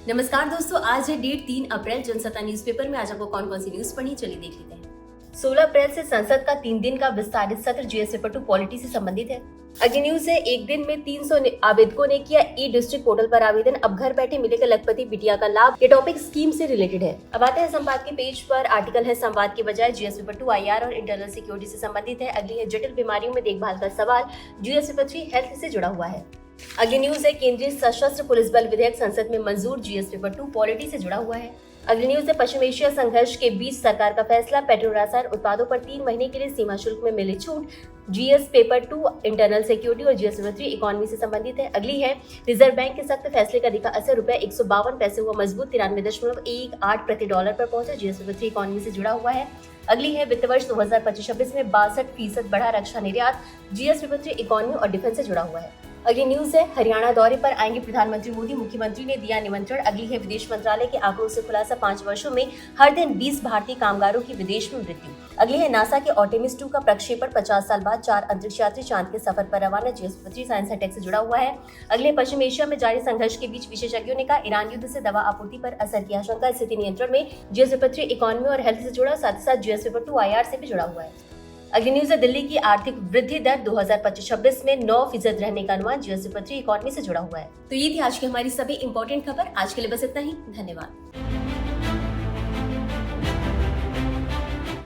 नमस्कार दोस्तों, आज है डेट 3 अप्रैल। जनसत्ता न्यूज़पेपर में आज आपको कौन कौन सी न्यूज पढ़ी, चलिए देख लेते हैं। 16 अप्रैल से संसद का 3 दिन का विस्तारित सत्र जीएस पेपर 2 पॉलिटी से संबंधित है। अगली न्यूज है, एक दिन में 300 आवेदकों ने किया ई डिस्ट्रिक्ट पोर्टल पर आवेदन, अब घर बैठे मिलेगा लखपति बिटिया का लाभ। ये टॉपिक स्कीम से रिलेटेड है। अब आते हैं संवाद के पेज पर। आर्टिकल है संवाद के बजाय जीएस पेपर 2 आईआर और इंटरनल सिक्योरिटी से संबंधित है। अगली है जटिल बीमारियों में देखभाल का सवाल, जीएस पेपर 3 हेल्थ से जुड़ा हुआ है। अगली न्यूज है, केंद्रीय सशस्त्र पुलिस बल विधेयक संसद में मंजूर, जीएस पेपर 2 पॉलिटी से जुड़ा हुआ है। अगली न्यूज है, पश्चिम एशिया संघर्ष के बीच सरकार का फैसला, पेट्रोल रसायन उत्पादों पर 3 महीने के लिए सीमा शुल्क में मिली छूट, जीएस पेपर 2 इंटरनल सिक्योरिटी और जीएस पेपर 3 इकोनॉमी से संबंधित है। अगली है, रिजर्व बैंक के सख्त फैसले का दिखा असर, ₹152 हुआ मजबूत, 93.18 प्रति डॉलर पर पहुंचा, जीएस पेपर 3 इकोनॉमी से जुड़ा हुआ है। अगली है, वित्त वर्ष 2025-26 में 62% बढ़ा रक्षा निर्यात, जीएस पेपर 3 इकोनॉमी और डिफेंस से जुड़ा हुआ है। अगली न्यूज है, हरियाणा दौरे पर आएंगे प्रधानमंत्री मोदी, मुख्यमंत्री ने दिया निमंत्रण। अगली है, विदेश मंत्रालय के आंकड़ों से खुलासा, 5 वर्षों में हर दिन 20 भारतीय कामगारों की विदेश में मृत्यु। अगली है, नासा के आर्टेमिस 2 का प्रक्षेपण, 50 साल बाद 4 अंतरिक्ष यात्री चांद के सफर पर रवाना, GS paper 3 science and tech से जुड़ा हुआ है। अगले, पश्चिम एशिया में जारी संघर्ष के बीच विशेषज्ञों ने कहा, ईरान युद्ध से दवा आपूर्ति पर असर की आशंका, स्थिति नियंत्रण में, जीएस पेपर 3 इकोनॉमी और हेल्थ से जुड़ा, साथ ही साथ जीएस पेपर 2 आईआर से भी जुड़ा हुआ है। अगली न्यूज है, दिल्ली की आर्थिक वृद्धि दर 2025-26 में 9% रहने का अनुमान, जीएस पेपर 3 इकोनॉमी से जुड़ा हुआ है। तो ये थी आज की हमारी सभी इंपॉर्टेंट खबर। आज के लिए बस इतना ही, धन्यवाद।